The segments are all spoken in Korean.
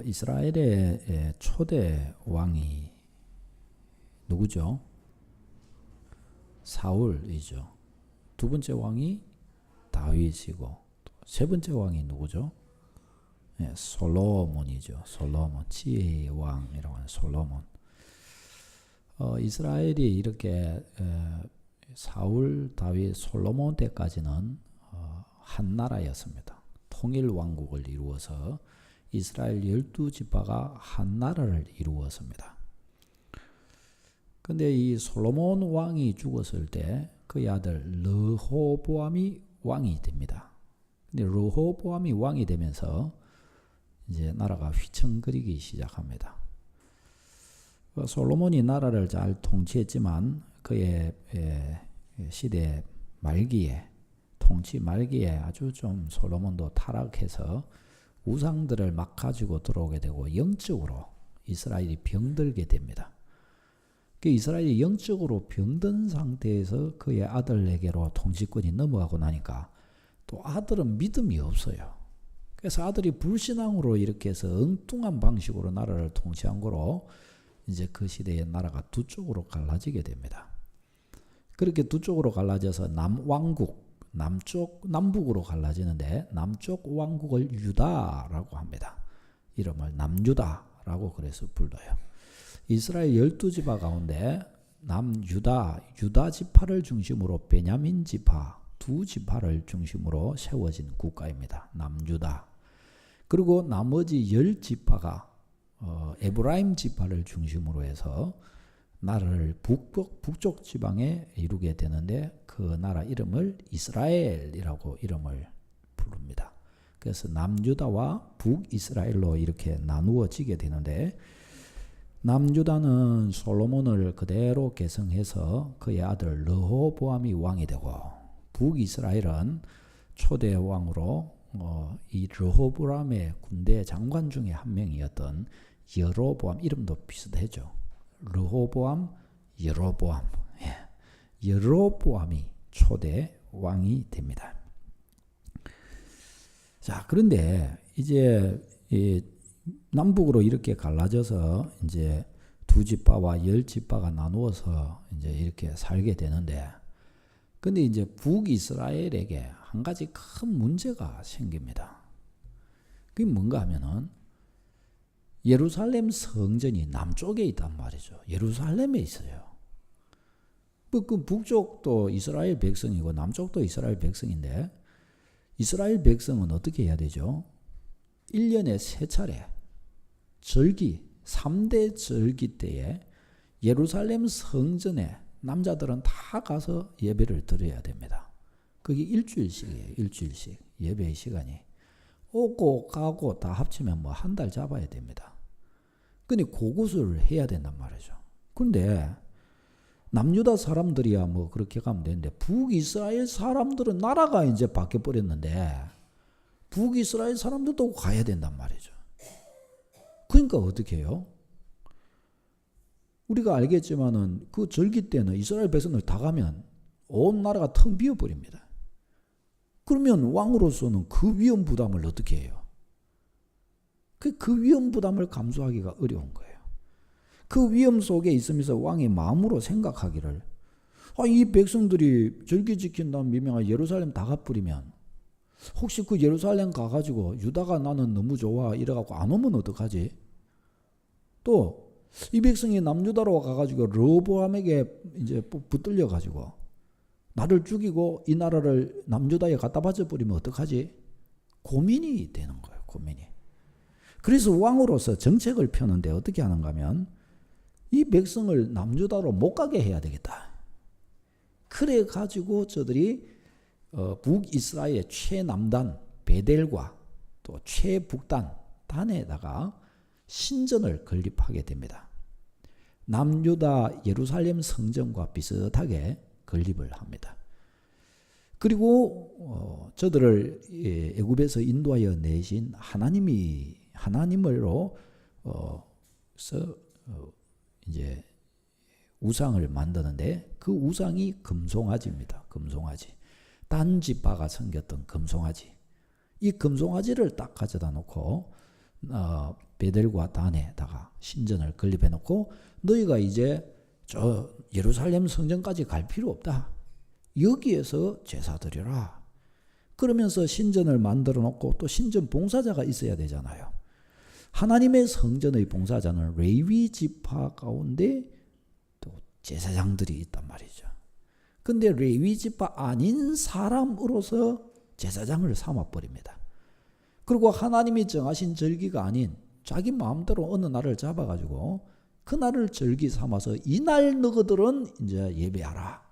이스라엘의 초대 왕이 누구죠? 사울이죠. 두 번째 왕이 다윗이고 세 번째 왕이 누구죠? 솔로몬이죠. 솔로몬, 지혜의 왕이라고 하는 솔로몬. 이스라엘이 이렇게 사울, 다윗, 솔로몬 때까지는 한 나라였습니다. 통일 왕국을 이루어서 이스라엘 12지파가 한 나라를 이루었습니다. 근데 이 솔로몬 왕이 죽었을 때 그의 아들 르호보암이 왕이 됩니다. 근데 르호보암이 왕이 되면서 이제 나라가 휘청거리기 시작합니다. 솔로몬이 나라를 잘 통치했지만 그의 시대 말기에 통치 말기에 아주 좀 솔로몬도 타락해서 우상들을 막 가지고 들어오게 되고 영적으로 이스라엘이 병들게 됩니다. 그 이스라엘이 영적으로 병든 상태에서 그의 아들에게로 통치권이 넘어가고 나니까 또 아들은 믿음이 없어요. 그래서 아들이 불신앙으로 이렇게 해서 엉뚱한 방식으로 나라를 통치한 거로 이제 그 시대에 나라가 두 쪽으로 갈라지게 됩니다. 그렇게 두 쪽으로 갈라져서 남왕국, 남북으로 갈라지는데 남쪽 왕국을 유다라고 합니다. 이름을 남유다라고 그래서 불러요. 이스라엘 12지파 가운데 남유다, 유다 지파를 중심으로 베냐민 지파 두 지파를 중심으로 세워진 국가입니다. 남유다. 그리고 나머지 10지파가 에브라임 지파를 중심으로 해서 나라를 북쪽 지방에 이루게 되는데 그 나라 이름을 이스라엘이라고 이름을 부릅니다. 그래서 남유다와 북이스라엘로 이렇게 나누어지게 되는데 남유다는 솔로몬을 그대로 계승해서 그의 아들 르호보암이 왕이 되고 북이스라엘은 초대 왕으로 이 르호보암의 군대 장관 중에 한 명이었던 여로보암, 이름도 비슷하죠. 르호보암, 여로보암. 여로보암이 초대 왕이 됩니다. 자, 그런데 이제 남북으로 이렇게 갈라져서 이제 두 지파와 10지파가 나누어서 이제 이렇게 살게 되는데, 근데 이제 북이스라엘에게 한 가지 큰 문제가 생깁니다. 그게 뭔가 하면은 예루살렘 성전이 남쪽에 있단 말이죠. 예루살렘에 있어요. 그 북쪽도 이스라엘 백성이고 남쪽도 이스라엘 백성인데 이스라엘 백성은 어떻게 해야 되죠? 1년에 3차례 절기, 3대 절기 때에 예루살렘 성전에 남자들은 다 가서 예배를 드려야 됩니다. 그게 일주일씩이에요. 일주일씩 예배의 시간이. 오고 가고 다 합치면 뭐 한 달 잡아야 됩니다. 근데 그것을 해야 된단 말이죠. 근데 남유다 사람들이야 뭐 그렇게 가면 되는데 북이스라엘 사람들은 나라가 이제 바뀌어 버렸는데 북이스라엘 사람들도 가야 된단 말이죠. 그러니까 어떻게 해요? 우리가 알겠지만은 그 절기 때는 이스라엘 백성들 다 가면 온 나라가 텅 비어 버립니다. 그러면 왕으로서는 그 위험 부담을 어떻게 해요? 그 위험 부담을 감수하기가 어려운 거예요. 그 위험 속에 있으면서 왕이 마음으로 생각하기를 이 백성들이 절기 지킨다는 미명아 예루살렘 다 가버리면 혹시 그 예루살렘 가가지고 유다가 나는 너무 좋아 이래갖고 안 오면 어떡하지? 또 이 백성이 남유다로 가가지고 르호보암에게 이제 붙들려가지고 나를 죽이고 이 나라를 남유다에 갖다 바쳐버리면 어떡하지? 고민이 되는 거예요. 고민이. 그래서 왕으로서 정책을 펴는데 어떻게 하는가 하면 이 백성을 남유다로 못 가게 해야 되겠다. 그래 가지고 저들이 북이스라엘의 최남단 베델과 또 최북단 단에다가 신전을 건립하게 됩니다. 남유다 예루살렘 성전과 비슷하게 건립을 합니다. 그리고 저들을 애굽에서 인도하여 내신 하나님으로 이제 우상을 만드는데 그 우상이 금송아지입니다. 금송아지. 딴지파가 섬겼던 금송아지. 이 금송아지를 딱 가져다 놓고 베델과 단에다가 신전을 건립해 놓고 너희가 이제 저 예루살렘 성전까지 갈 필요 없다. 여기에서 제사 드려라. 그러면서 신전을 만들어 놓고 또 신전 봉사자가 있어야 되잖아요. 하나님의 성전의 봉사자는 레위 지파 가운데 또 제사장들이 있단 말이죠. 근데 레위 지파 아닌 사람으로서 제사장을 삼아버립니다. 그리고 하나님이 정하신 절기가 아닌 자기 마음대로 어느 날을 잡아가지고 그 날을 절기 삼아서 이날 너희들은 이제 예배하라.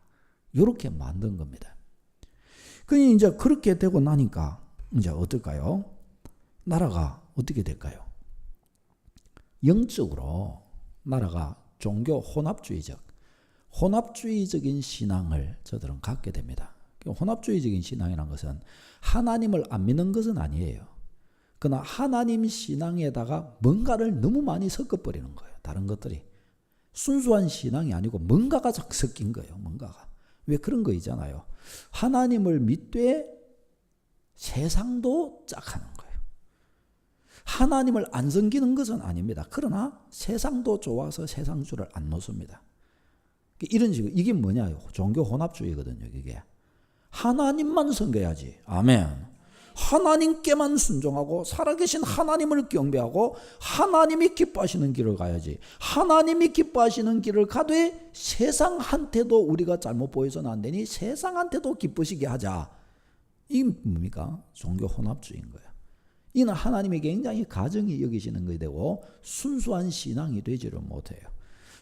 이렇게 만든 겁니다. 그러니 이제 그렇게 되고 나니까 이제 어떨까요? 나라가 어떻게 될까요? 영적으로 나라가 종교 혼합주의적인 신앙을 저들은 갖게 됩니다. 혼합주의적인 신앙이라는 것은 하나님을 안 믿는 것은 아니에요. 그러나 하나님 신앙에다가 뭔가를 너무 많이 섞어버리는 거예요. 다른 것들이. 순수한 신앙이 아니고 뭔가가 섞인 거예요. 뭔가가. 왜 그런 거 있잖아요. 하나님을 믿되 세상도 짝하는 거예요. 하나님을 안 섬기는 것은 아닙니다. 그러나 세상도 좋아서 세상주를 안 놓습니다. 이런 식으로 이게 뭐냐? 종교 혼합주의거든요. 이게 하나님만 섬겨야지. 아멘. 하나님께만 순종하고 살아계신 하나님을 경배하고 하나님이 기뻐하시는 길을 가야지. 하나님이 기뻐하시는 길을 가되 세상한테도 우리가 잘못 보여서는 안 되니 세상한테도 기쁘시게 하자. 이게 뭡니까? 종교 혼합주의인 거예요. 이는 하나님이 굉장히 가정이 여기시는 것이 되고 순수한 신앙이 되지를 못해요.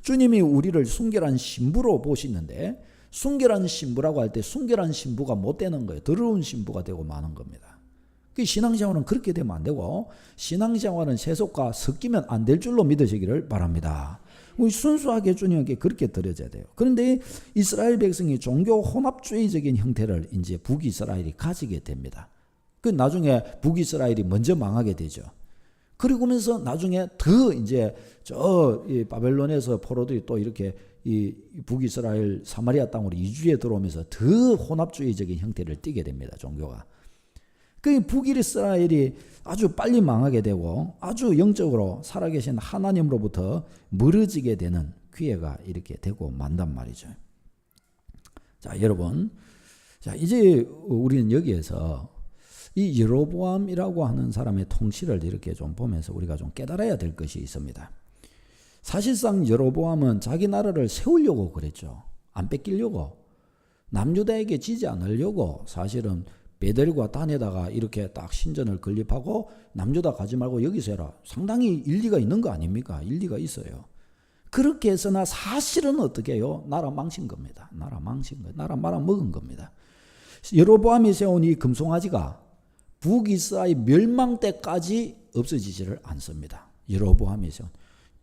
주님이 우리를 순결한 신부로 보시는데 순결한 신부라고 할 때 순결한 신부가 못 되는 거예요. 더러운 신부가 되고 마는 겁니다. 그 신앙생활은 그렇게 되면 안 되고 신앙생활은 세속과 섞이면 안 될 줄로 믿으시기를 바랍니다. 우리 순수하게 주님께 그렇게 드려져야 돼요. 그런데 이스라엘 백성이 종교 혼합주의적인 형태를 이제 북이스라엘이 가지게 됩니다. 그 나중에 북이스라엘이 먼저 망하게 되죠. 그리고면서 나중에 더 이제 저 바벨론에서 포로들이 또 이렇게 이 북이스라엘 사마리아 땅으로 이주해 들어오면서 더 혼합주의적인 형태를 띠게 됩니다. 종교가. 그 북이스라엘이 아주 빨리 망하게 되고 아주 영적으로 살아계신 하나님으로부터 멀어지게 되는 기회가 이렇게 되고 만단 말이죠. 자, 여러분. 자, 이제 우리는 여기에서 이 여로보암이라고 하는 사람의 통치를 이렇게 좀 보면서 우리가 좀 깨달아야 될 것이 있습니다. 사실상 여로보암은 자기 나라를 세우려고 그랬죠. 안 뺏기려고. 남유다에게 지지 않으려고 사실은 베델과 단에다가 이렇게 딱 신전을 건립하고 남유다 가지 말고 여기서 해라. 상당히 일리가 있는 거 아닙니까? 일리가 있어요. 그렇게 했으나 사실은 어떻게 해요? 나라 망친 겁니다. 나라 망친 거예요. 나라 말아먹은 겁니다. 여로보암이 세운 이 금송아지가 북이스라엘 멸망 때까지 없어지지를 않습니다. 여로보암이 세운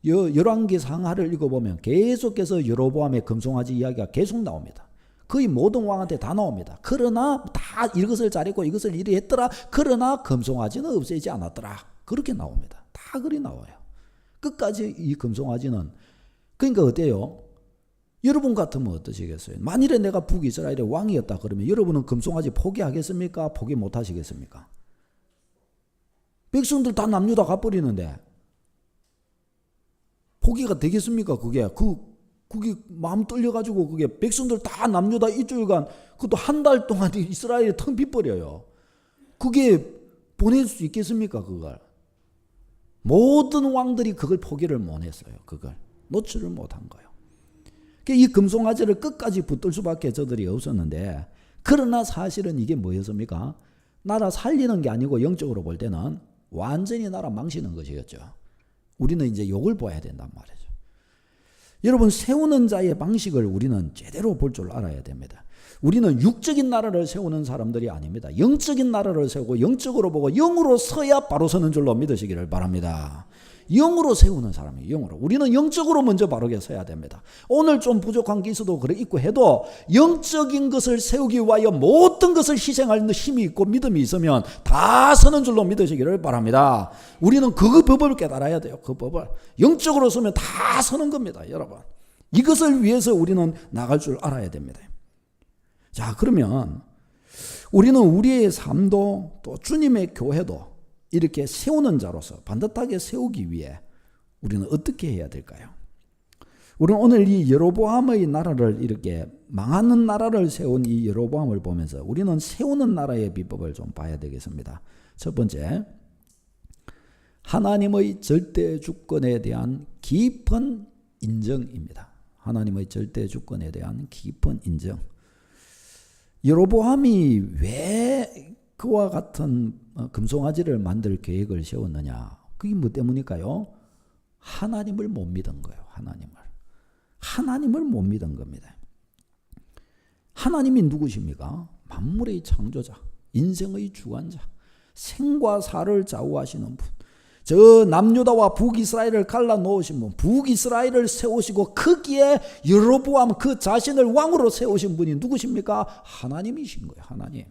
열왕기 상하를 읽어보면 계속해서 여로보암의 금송아지 이야기가 계속 나옵니다. 거의 모든 왕한테 다 나옵니다. 그러나 다 이것을 잘했고 이것을 이리 했더라. 그러나 금송아지는 없애지 않았더라. 그렇게 나옵니다. 다 그리 나와요. 끝까지 이 금송아지는 그러니까 어때요? 여러분 같으면 어떠시겠어요? 만일에 내가 북이스라엘의 왕이었다 그러면 여러분은 금송아지 포기하겠습니까? 포기 못하시겠습니까? 백성들 다 남유다 가버리는데 포기가 되겠습니까? 그게 마음 떨려가지고 그게 백성들 다 남유다 이쪽간 그것도 한 달 동안 이스라엘이 텅 비버려요. 그게 보낼 수 있겠습니까? 그걸 모든 왕들이 그걸 포기를 못했어요. 그걸 놓지를 못한 거예요. 이 금송아지를 끝까지 붙들 수밖에 저들이 없었는데 그러나 사실은 이게 뭐였습니까? 나라 살리는 게 아니고 영적으로 볼 때는 완전히 나라 망치는 것이었죠. 우리는 이제 욕을 봐야 된단 말이죠. 여러분 세우는 자의 방식을 우리는 제대로 볼 줄 알아야 됩니다. 우리는 육적인 나라를 세우는 사람들이 아닙니다. 영적인 나라를 세우고 영적으로 보고 영으로 서야 바로 서는 줄로 믿으시기를 바랍니다. 영으로 세우는 사람이에요. 영으로. 우리는 영적으로 먼저 바르게 서야 됩니다. 오늘 좀 부족한 게 있어도 그래 있고 해도 영적인 것을 세우기 위하여 모든 것을 희생할 힘이 있고 믿음이 있으면 다 서는 줄로 믿으시기를 바랍니다. 우리는 그 법을 깨달아야 돼요. 그 법을. 영적으로 서면 다 서는 겁니다. 여러분. 이것을 위해서 우리는 나갈 줄 알아야 됩니다. 자, 그러면 우리는 우리의 삶도 또 주님의 교회도 이렇게 세우는 자로서 반듯하게 세우기 위해 우리는 어떻게 해야 될까요? 우리는 오늘 이 여로보암의 나라를 이렇게 망하는 나라를 세운 이 여로보암을 보면서 우리는 세우는 나라의 비법을 좀 봐야 되겠습니다. 첫 번째, 하나님의 절대 주권에 대한 깊은 인정입니다. 하나님의 절대 주권에 대한 깊은 인정. 여로보암이 왜 그와 같은 금송아지를 만들 계획을 세웠느냐? 그게 뭐 때문일까요? 하나님을 못 믿은 거예요. 하나님을 못 믿은 겁니다. 하나님이 누구십니까? 만물의 창조자, 인생의 주관자, 생과 사를 좌우하시는 분. 저 남유다와 북이스라엘을 갈라놓으신 분, 북이스라엘을 세우시고 거기에 여로보암 그 자신을 왕으로 세우신 분이 누구십니까? 하나님이신 거예요. 하나님.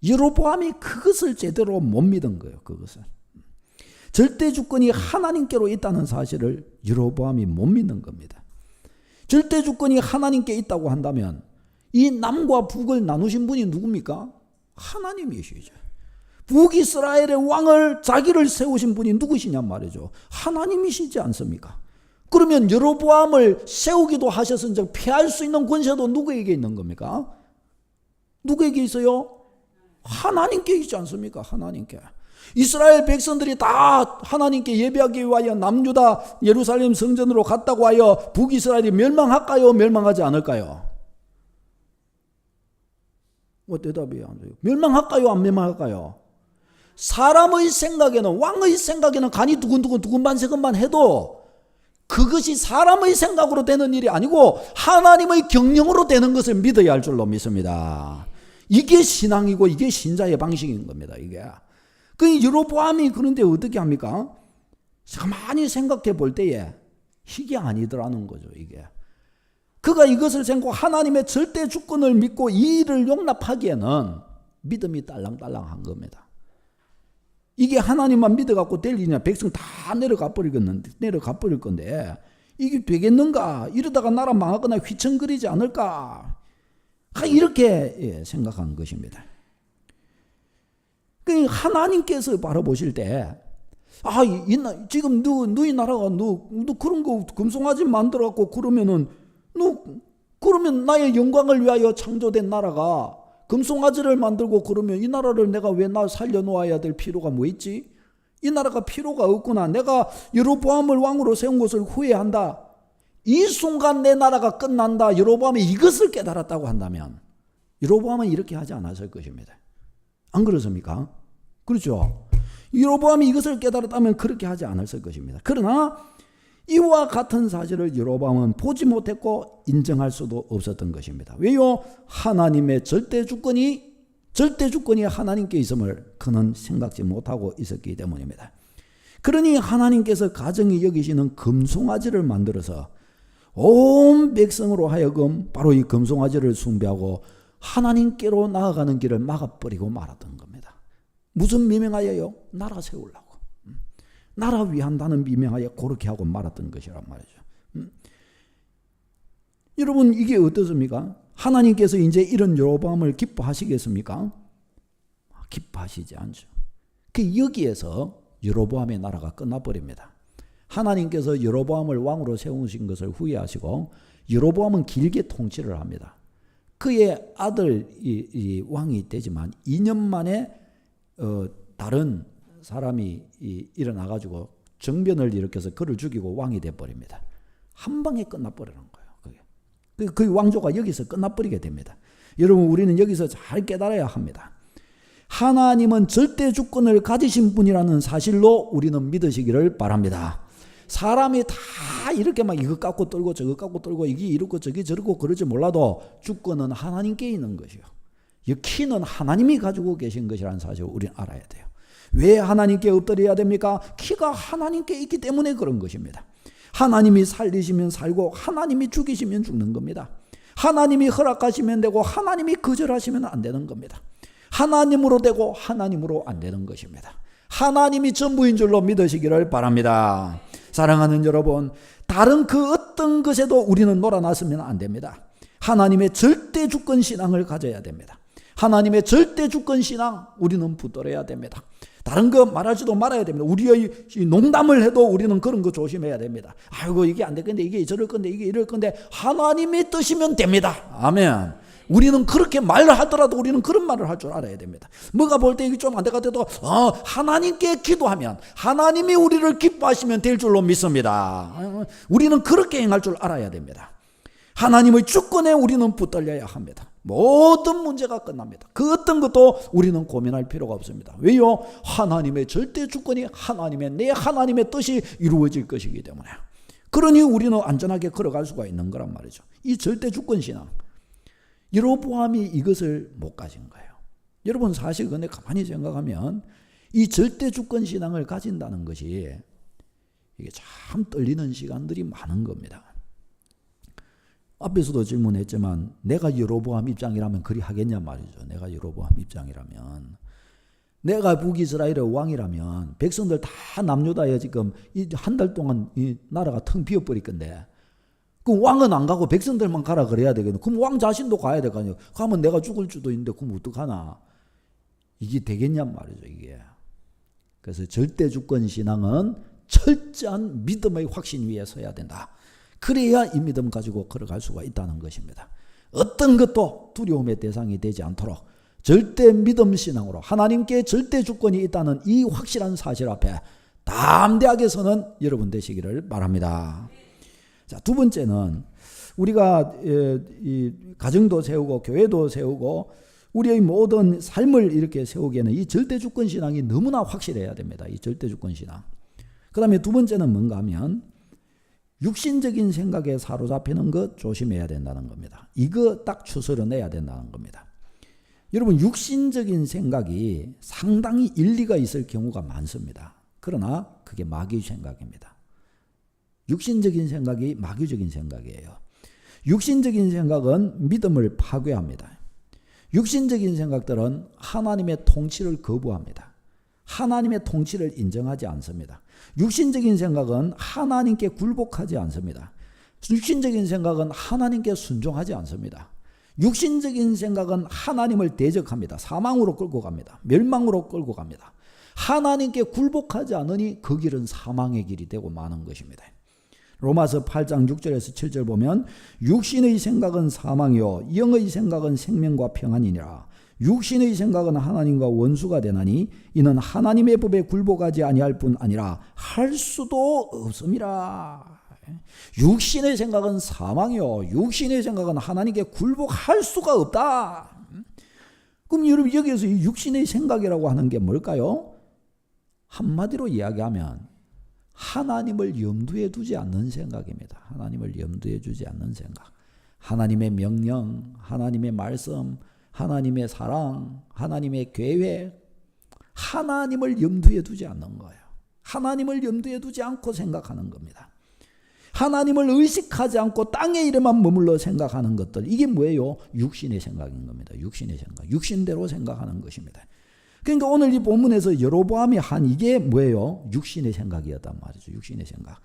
여로보암이 그것을 제대로 못 믿은 거예요. 그것을. 절대 주권이 하나님께로 있다는 사실을 여로보암이 못 믿는 겁니다. 절대 주권이 하나님께 있다고 한다면 이 남과 북을 나누신 분이 누굽니까? 하나님이시죠. 북이스라엘의 왕을 자기를 세우신 분이 누구시냔 말이죠. 하나님이시지 않습니까? 그러면 여로보암을 세우기도 하셨은즉 피할 수 있는 권세도 누구에게 있는 겁니까? 누구에게 있어요? 하나님께 있지 않습니까? 하나님께. 이스라엘 백성들이 다 하나님께 예배하기 위하여 남유다 예루살렘 성전으로 갔다고 하여 북이스라엘이 멸망할까요? 멸망하지 않을까요? 뭐 대답이 안 돼요. 멸망할까요? 안 멸망할까요? 사람의 생각에는, 왕의 생각에는 간이 두근두근 반세건만 해도 그것이 사람의 생각으로 되는 일이 아니고 하나님의 경영으로 되는 것을 믿어야 할 줄로 믿습니다. 이게 신앙이고 이게 신자의 방식인 겁니다. 이게. 그 여로보암이 그런데 어떻게 합니까? 가만히 생각해 볼 때에 이게 아니더라는 거죠. 이게. 그가 이것을 생각하고 하나님의 절대 주권을 믿고 이 일을 용납하기에는 믿음이 딸랑딸랑한 겁니다. 이게 하나님만 믿어갖고 될 일이냐? 백성 다 내려가 버릴 건데 이게 되겠는가? 이러다가 나라 망하거나 휘청거리지 않을까? 이렇게 생각한 것입니다. 하나님께서 바라보실 때, 지금 너희 나라가 너 그런 거 금송아지 만들어갖고 그러면 나의 영광을 위하여 창조된 나라가 금송아지를 만들고 그러면 이 나라를 내가 왜 살려놓아야 될 필요가 뭐 있지? 이 나라가 필요가 없구나. 내가 여로보암을 왕으로 세운 것을 후회한다. 이 순간 내 나라가 끝난다. 여로보암이 이것을 깨달았다고 한다면 여로보암은 이렇게 하지 않았을 것입니다. 안 그렇습니까? 그렇죠. 여로보암이 이것을 깨달았다면 그렇게 하지 않았을 것입니다. 그러나 이와 같은 사실을 여로보암은 보지 못했고 인정할 수도 없었던 것입니다. 왜요? 하나님의 절대 주권이 하나님께 있음을 그는 생각지 못하고 있었기 때문입니다. 그러니 하나님께서 가정이 여기시는 금송아지를 만들어서 온 백성으로 하여금 바로 이 금송아지를 숭배하고 하나님께로 나아가는 길을 막아버리고 말았던 겁니다. 무슨 미명하여요? 나라 세우려고. 나라 위한다는 미명하여 그렇게 하고 말았던 것이란 말이죠. 여러분 이게 어떻습니까? 하나님께서 이제 이런 여로보암을 기뻐하시겠습니까? 기뻐하시지 않죠. 여기에서 여로보암의 나라가 끝나버립니다. 하나님께서 여로보암을 왕으로 세우신 것을 후회하시고 여로보암은 길게 통치를 합니다. 그의 아들이 왕이 되지만 2년 만에 다른 사람이 일어나가지고 정변을 일으켜서 그를 죽이고 왕이 돼버립니다. 한 방에 끝나버리는 거예요. 그 왕조가 여기서 끝나버리게 됩니다. 여러분 우리는 여기서 잘 깨달아야 합니다. 하나님은 절대 주권을 가지신 분이라는 사실로 우리는 믿으시기를 바랍니다. 사람이 다 이렇게 막 이것 갖고 떨고 저것 갖고 떨고 이게 이렇고 저게 저렇고 그러지 몰라도 주권은 하나님께 있는 것이요. 이 키는 하나님이 가지고 계신 것이라는 사실을 우리는 알아야 돼요. 왜 하나님께 엎드려야 됩니까? 키가 하나님께 있기 때문에 그런 것입니다. 하나님이 살리시면 살고 하나님이 죽이시면 죽는 겁니다. 하나님이 허락하시면 되고 하나님이 거절하시면 안 되는 겁니다. 하나님으로 되고 하나님으로 안 되는 것입니다. 하나님이 전부인 줄로 믿으시기를 바랍니다. 사랑하는 여러분, 다른 그 어떤 것에도 우리는 놀아났으면 안 됩니다. 하나님의 절대 주권 신앙을 가져야 됩니다. 하나님의 절대 주권 신앙 우리는 붙들어야 됩니다. 다른 거 말하지도 말아야 됩니다. 우리의 농담을 해도 우리는 그런 거 조심해야 됩니다. 아이고 이게 안 될 건데 이게 저럴 건데 이게 이럴 건데 하나님의 뜻이면 됩니다. 아멘. 우리는 그렇게 말을 하더라도 우리는 그런 말을 할 줄 알아야 됩니다. 뭐가 볼 때 이게 좀 안 될 것 같아도 하나님께 기도하면 하나님이 우리를 기뻐하시면 될 줄로 믿습니다. 우리는 그렇게 행할 줄 알아야 됩니다. 하나님의 주권에 우리는 붙들려야 합니다. 모든 문제가 끝납니다. 그 어떤 것도 우리는 고민할 필요가 없습니다. 왜요? 하나님의 절대 주권이 내 하나님의 뜻이 이루어질 것이기 때문에. 그러니 우리는 안전하게 걸어갈 수가 있는 거란 말이죠. 이 절대 주권 신앙. 여로보암이 이것을 못 가진 거예요. 여러분 사실 근데 가만히 생각하면 이 절대 주권 신앙을 가진다는 것이 이게 참 떨리는 시간들이 많은 겁니다. 앞에서도 질문했지만 내가 여로보암 입장이라면 그리 하겠냐 말이죠. 내가 여로보암 입장이라면, 내가 북이스라엘의 왕이라면 백성들 다 남유다에 지금 한 달 동안 이 나라가 텅 비어버릴 건데 그럼 왕은 안 가고 백성들만 가라 그래야 되겠네. 그럼 왕 자신도 가야 될 거 아니에요. 가면 내가 죽을 수도 있는데 그럼 어떡하나. 이게 되겠냔 말이죠 이게. 그래서 절대 주권 신앙은 철저한 믿음의 확신 위에 서야 된다. 그래야 이 믿음 가지고 걸어갈 수가 있다는 것입니다. 어떤 것도 두려움의 대상이 되지 않도록 절대 믿음 신앙으로 하나님께 절대 주권이 있다는 이 확실한 사실 앞에 담대하게 서는 여러분 되시기를 바랍니다. 자, 두 번째는 우리가 이 가정도 세우고 교회도 세우고 우리의 모든 삶을 이렇게 세우기에는 이 절대 주권 신앙이 너무나 확실해야 됩니다. 이 절대 주권 신앙. 그 다음에 두 번째는 뭔가 하면 육신적인 생각에 사로잡히는 것 조심해야 된다는 겁니다. 이거 딱 추스려 내야 된다는 겁니다. 여러분 육신적인 생각이 상당히 일리가 있을 경우가 많습니다. 그러나 그게 마귀의 생각입니다. 육신적인 생각이 마귀적인 생각이에요. 육신적인 생각은 믿음을 파괴합니다. 육신적인 생각들은 하나님의 통치를 거부합니다. 하나님의 통치를 인정하지 않습니다. 육신적인 생각은 하나님께 굴복하지 않습니다. 육신적인 생각은 하나님께 순종하지 않습니다. 육신적인 생각은 하나님을 대적합니다. 사망으로 끌고 갑니다. 멸망으로 끌고 갑니다. 하나님께 굴복하지 않으니 그 길은 사망의 길이 되고 마는 것입니다. 로마서 8장 6절에서 7절 보면 육신의 생각은 사망이요 영의 생각은 생명과 평안이니라. 육신의 생각은 하나님과 원수가 되나니 이는 하나님의 법에 굴복하지 아니할 뿐 아니라 할 수도 없음이라. 육신의 생각은 사망이요 육신의 생각은 하나님께 굴복할 수가 없다. 그럼 여러분 여기에서 이 육신의 생각이라고 하는 게 뭘까요? 한마디로 이야기하면 하나님을 염두에 두지 않는 생각입니다. 하나님을 염두에 두지 않는 생각. 하나님의 명령, 하나님의 말씀, 하나님의 사랑, 하나님의 계획, 하나님을 염두에 두지 않는 거예요. 하나님을 염두에 두지 않고 생각하는 겁니다. 하나님을 의식하지 않고 땅의 일에만 머물러 생각하는 것들, 이게 뭐예요? 육신의 생각인 겁니다. 육신의 생각, 육신대로 생각하는 것입니다. 그러니까 오늘 이 본문에서 여로보암이 한 이게 뭐예요? 육신의 생각이었단 말이죠. 육신의 생각.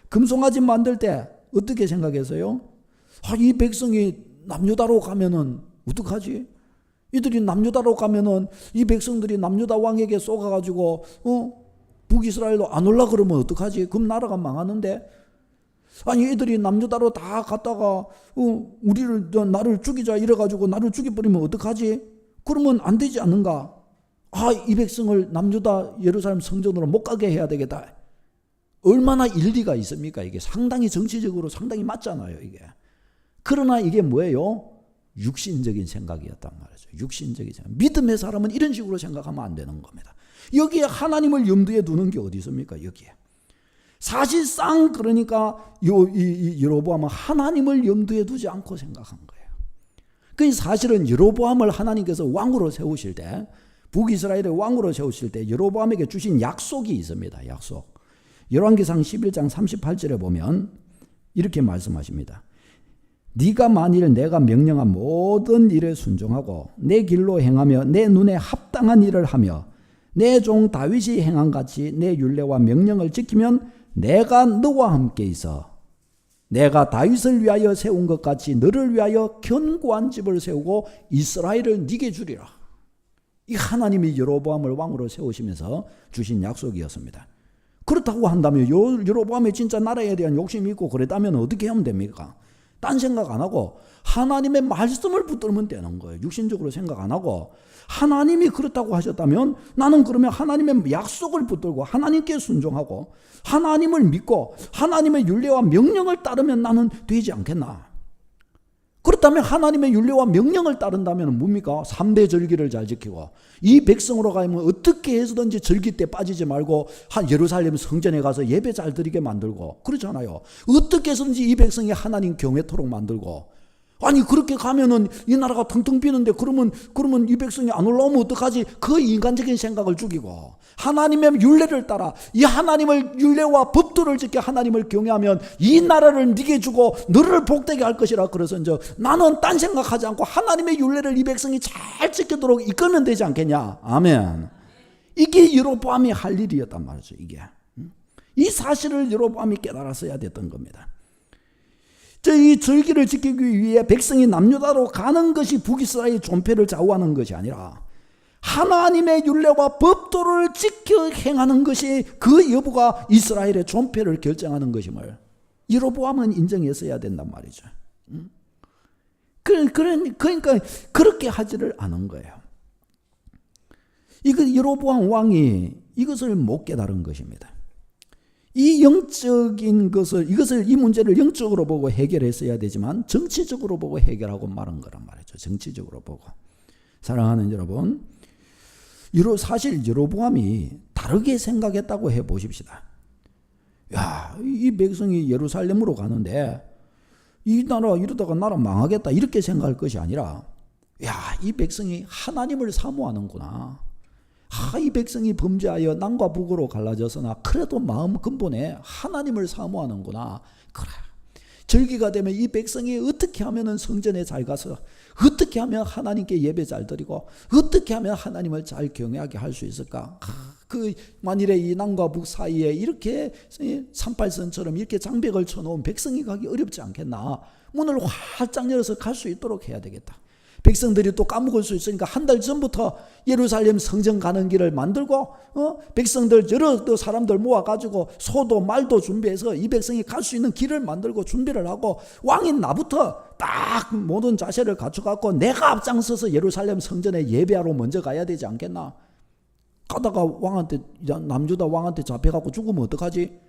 금송아지 만들 때 어떻게 생각했어요? 이 백성이 남유다로 가면은 어떡하지? 이들이 남유다로 가면은 이 백성들이 남유다 왕에게 쏘가가지고 북이스라엘로 안 올라 그러면 어떡하지? 그럼 나라가 망하는데. 아니 이들이 남유다로 다 갔다가 나를 죽이자 이래가지고 나를 죽여버리면 어떡하지? 그러면 안 되지 않는가? 이 백성을 남유다 예루살렘 성전으로 못 가게 해야 되겠다. 얼마나 일리가 있습니까? 이게 상당히 정치적으로 상당히 맞잖아요. 이게. 그러나 이게 뭐예요? 육신적인 생각이었단 말이죠. 육신적인 생각. 믿음의 사람은 이런 식으로 생각하면 안 되는 겁니다. 여기에 하나님을 염두에 두는 게 어디 있습니까? 여기에. 사실상 그러니까 여로보암은 하나님을 염두에 두지 않고 생각한 거예요. 그 사실은 여로보암을 하나님께서 왕으로 세우실 때 북이스라엘의 왕으로 세우실 때 여로보암에게 주신 약속이 있습니다. 약속. 열왕기상 11장 38절에 보면 이렇게 말씀하십니다. 네가 만일 내가 명령한 모든 일에 순종하고 내 길로 행하며 내 눈에 합당한 일을 하며 내 종 다윗이 행한 같이 내 율례와 명령을 지키면 내가 너와 함께 있어 내가 다윗을 위하여 세운 것 같이 너를 위하여 견고한 집을 세우고 이스라엘을 네게 주리라. 이 하나님이 여로보암을 왕으로 세우시면서 주신 약속이었습니다. 그렇다고 한다면 여로보암이 진짜 나라에 대한 욕심이 있고 그랬다면 어떻게 하면 됩니까? 딴 생각 안 하고 하나님의 말씀을 붙들면 되는 거예요. 육신적으로 생각 안 하고 하나님이 그렇다고 하셨다면 나는 그러면 하나님의 약속을 붙들고 하나님께 순종하고 하나님을 믿고 하나님의 율례와 명령을 따르면 나는 되지 않겠나? 그렇다면 하나님의 율례와 명령을 따른다면 뭡니까? 3대 절기를 잘 지키고 이 백성으로 가면 어떻게 해서든지 절기 때 빠지지 말고 예루살렘 성전에 가서 예배 잘 드리게 만들고 그렇잖아요. 어떻게 해서든지 이 백성이 하나님 경외토록 만들고 아니 그렇게 가면은 이 나라가 텅텅 비는데 그러면 이 백성이 안 올라오면 어떡하지? 그 인간적인 생각을 죽이고 하나님의 율례를 따라 이 하나님의 율례와 법도를 지켜 하나님을 경외하면 이 나라를 네게 주고 너를 복되게 할 것이라. 그래서 이제 나는 딴 생각하지 않고 하나님의 율례를 이 백성이 잘 지키도록 이끌면 되지 않겠냐. 아멘. 이게 여로보암이 할 일이었단 말이죠. 이게 이 사실을 여로보암이 깨달았어야 됐던 겁니다. 이 절기를 지키기 위해 백성이 남유다로 가는 것이 북이스라엘의 존폐를 좌우하는 것이 아니라 하나님의 율례와 법도를 지켜 행하는 것이 그 여부가 이스라엘의 존폐를 결정하는 것임을 여로보암은 인정했어야 된단 말이죠. 그러니까 그렇게 하지를 않은 거예요. 이거 여로보암 왕이 이것을 못 깨달은 것입니다. 이 영적인 이 문제를 영적으로 보고 해결했어야 되지만 정치적으로 보고 해결하고 말은 거란 말이죠. 정치적으로 보고. 사랑하는 여러분, 사실 여로보암이 다르게 생각했다고 해보십시다. 야, 이 백성이 예루살렘으로 가는데 이 나라 이러다가 나라 망하겠다 이렇게 생각할 것이 아니라 야, 이 백성이 하나님을 사모하는구나. 이 백성이 범죄하여 남과 북으로 갈라져서나 그래도 마음 근본에 하나님을 사모하는구나. 그래. 절기가 되면 이 백성이 어떻게 하면 성전에 잘 가서 어떻게 하면 하나님께 예배 잘 드리고 어떻게 하면 하나님을 잘 경외하게 할 수 있을까? 만일에 이 남과 북 사이에 이렇게 38선처럼 이렇게 장벽을 쳐놓은 백성이 가기 어렵지 않겠나? 문을 활짝 열어서 갈 수 있도록 해야 되겠다. 백성들이 또 까먹을 수 있으니까 한 달 전부터 예루살렘 성전 가는 길을 만들고 백성들 여러 사람들 모아가지고 소도 말도 준비해서 이 백성이 갈 수 있는 길을 만들고 준비를 하고 왕인 나부터 딱 모든 자세를 갖춰갖고 내가 앞장서서 예루살렘 성전에 예배하러 먼저 가야 되지 않겠나? 가다가 남유다 왕한테 잡혀갖고 죽으면 어떡하지?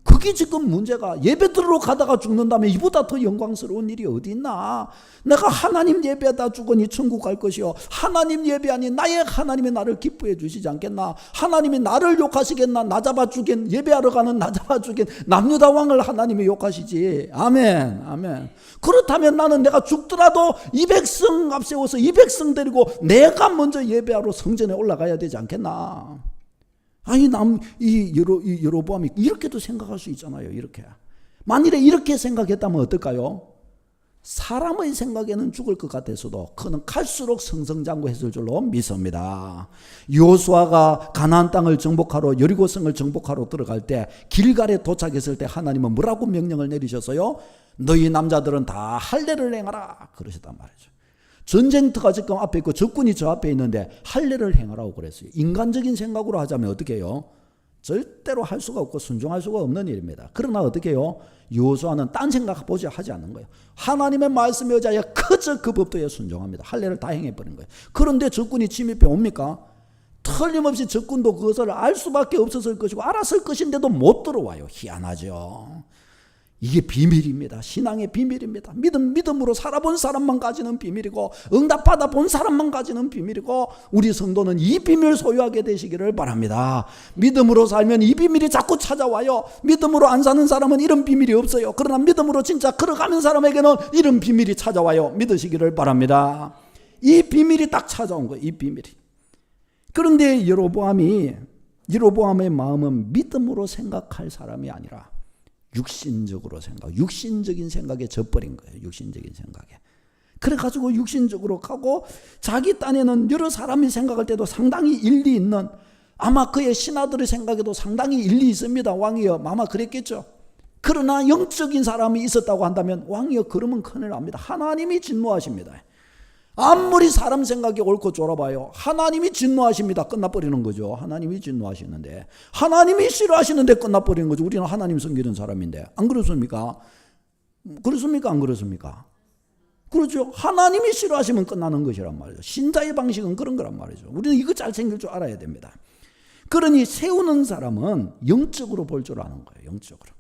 그게 지금 문제가. 예배 드리러 가다가 죽는다면 이보다 더 영광스러운 일이 어디 있나? 내가 하나님 예배하다 죽으니 천국 갈 것이요 하나님 예배하니 나의 하나님이 나를 기뻐해 주시지 않겠나? 하나님이 나를 욕하시겠나? 나 잡아 죽인 예배하러 가는 나 잡아 죽인 남유다 왕을 하나님이 욕하시지. 아멘. 아멘. 그렇다면 나는 내가 죽더라도 이 백성 앞세워서 이 백성 데리고 내가 먼저 예배하러 성전에 올라가야 되지 않겠나? 아니 여로보암이 이렇게도 생각할 수 있잖아요. 이렇게. 만일에 이렇게 생각했다면 어떨까요? 사람의 생각에는 죽을 것 같았어도 그는 갈수록 승승장구했을 줄로 믿습니다. 여호수아가 가나안 땅을 정복하러 여리고성을 정복하러 들어갈 때 길갈에 도착했을 때 하나님은 뭐라고 명령을 내리셨어요? 너희 남자들은 다 할례를 행하라 그러셨단 말이죠. 전쟁터가 지금 앞에 있고 적군이 저 앞에 있는데 할례를 행하라고 그랬어요. 인간적인 생각으로 하자면 어떻게 해요? 절대로 할 수가 없고 순종할 수가 없는 일입니다. 그러나 어떻게 해요? 여호수아는 딴 생각 보지 하지 않는 거예요. 하나님의 말씀에 의하여 그저 그 법도에 순종합니다. 할례를 다 행해버린 거예요. 그런데 적군이 침입해 옵니까? 틀림없이 적군도 그것을 알 수밖에 없었을 것이고 알았을 것인데도 못 들어와요. 희한하죠. 이게 비밀입니다. 신앙의 비밀입니다. 믿음으로 살아본 사람만 가지는 비밀이고 응답받아 본 사람만 가지는 비밀이고 우리 성도는 이 비밀을 소유하게 되시기를 바랍니다. 믿음으로 살면 이 비밀이 자꾸 찾아와요. 믿음으로 안 사는 사람은 이런 비밀이 없어요. 그러나 믿음으로 진짜 걸어가는 사람에게는 이런 비밀이 찾아와요. 믿으시기를 바랍니다. 이 비밀이 딱 찾아온 거예요. 이 비밀이. 그런데 여로보암의 마음은 믿음으로 생각할 사람이 아니라 육신적인 생각에 져버린 거예요. 육신적인 생각에. 그래가지고 육신적으로 가고 자기 딴에는 여러 사람이 생각할 때도 상당히 일리 있는 아마 그의 신하들의 생각에도 상당히 일리 있습니다. 왕이요. 아마 그랬겠죠. 그러나 영적인 사람이 있었다고 한다면 왕이여 그러면 큰일 납니다. 하나님이 진노하십니다. 아무리 사람 생각이 옳고 졸아봐요. 하나님이 진노하십니다. 끝나버리는 거죠. 하나님이 진노하시는데, 하나님이 싫어하시는데 끝나버리는 거죠. 우리는 하나님 섬기는 사람인데. 안 그렇습니까? 그렇습니까? 안 그렇습니까? 그렇죠. 하나님이 싫어하시면 끝나는 것이란 말이죠. 신자의 방식은 그런 거란 말이죠. 우리는 이거 잘 챙길 줄 알아야 됩니다. 그러니 세우는 사람은 영적으로 볼 줄 아는 거예요. 영적으로.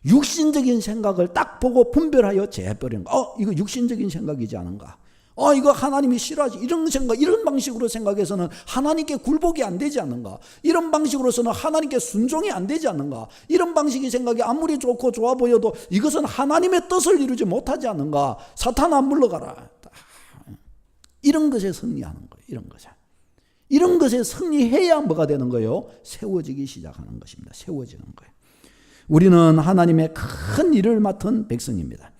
육신적인 생각을 딱 보고 분별하여 제해버리는 거. 이거 육신적인 생각이지 않은가? 이거 하나님이 싫어하지. 이런 생각, 이런 방식으로 생각해서는 하나님께 굴복이 안 되지 않는가? 이런 방식으로서는 하나님께 순종이 안 되지 않는가? 이런 방식의 생각이 아무리 좋고 좋아 보여도 이것은 하나님의 뜻을 이루지 못하지 않는가? 사탄아 물러가라. 이런 것에 승리하는 거예요. 이런 것에. 이런 것에 승리해야 뭐가 되는 거예요? 세워지기 시작하는 것입니다. 세워지는 거예요. 우리는 하나님의 큰 일을 맡은 백성입니다.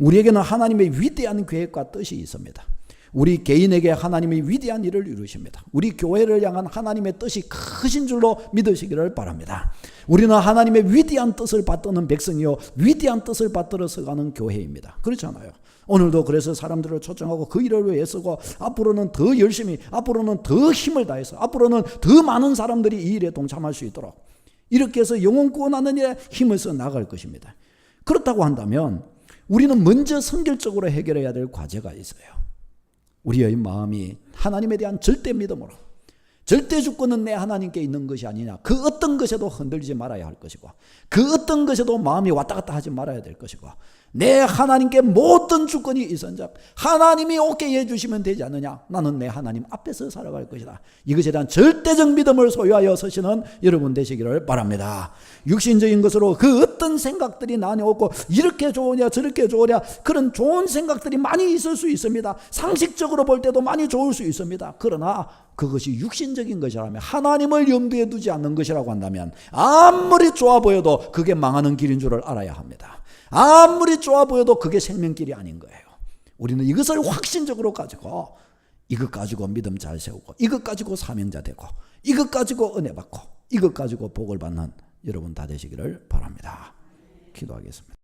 우리에게는 하나님의 위대한 계획과 뜻이 있습니다. 우리 개인에게 하나님의 위대한 일을 이루십니다. 우리 교회를 향한 하나님의 뜻이 크신 줄로 믿으시기를 바랍니다. 우리는 하나님의 위대한 뜻을 받드는 백성이요 위대한 뜻을 받들어 서가는 교회입니다. 그렇잖아요. 오늘도 그래서 사람들을 초청하고 그 일을 위해 쓰고 앞으로는 더 열심히, 앞으로는 더 힘을 다해서, 앞으로는 더 많은 사람들이 이 일에 동참할 수 있도록 이렇게 해서 영혼 구원하는 일에 힘을 써 나갈 것입니다. 그렇다고 한다면 우리는 먼저 선결적으로 해결해야 될 과제가 있어요. 우리의 마음이 하나님에 대한 절대 믿음으로, 절대 주권은 내 하나님께 있는 것이 아니냐, 그 어떤 것에도 흔들리지 말아야 할 것이고, 그 어떤 것에도 마음이 왔다 갔다 하지 말아야 될 것이고, 내 하나님께 모든 주권이 있은즉 하나님이 오케이 해주시면 되지 않느냐, 나는 내 하나님 앞에서 살아갈 것이다. 이것에 대한 절대적 믿음을 소유하여 서시는 여러분 되시기를 바랍니다. 육신적인 것으로 그 어떤 생각들이 나에 오고 이렇게 좋으냐 저렇게 좋으냐 그런 좋은 생각들이 많이 있을 수 있습니다. 상식적으로 볼 때도 많이 좋을 수 있습니다. 그러나 그것이 육신적인 것이라면, 하나님을 염두에 두지 않는 것이라고 한다면 아무리 좋아 보여도 그게 망하는 길인 줄을 알아야 합니다. 아무리 좋아 보여도 그게 생명길이 아닌 거예요. 우리는 이것을 확신적으로 가지고, 이것 가지고 믿음 잘 세우고, 이것 가지고 사명자 되고, 이것 가지고 은혜 받고, 이것 가지고 복을 받는 여러분 다 되시기를 바랍니다. 기도하겠습니다.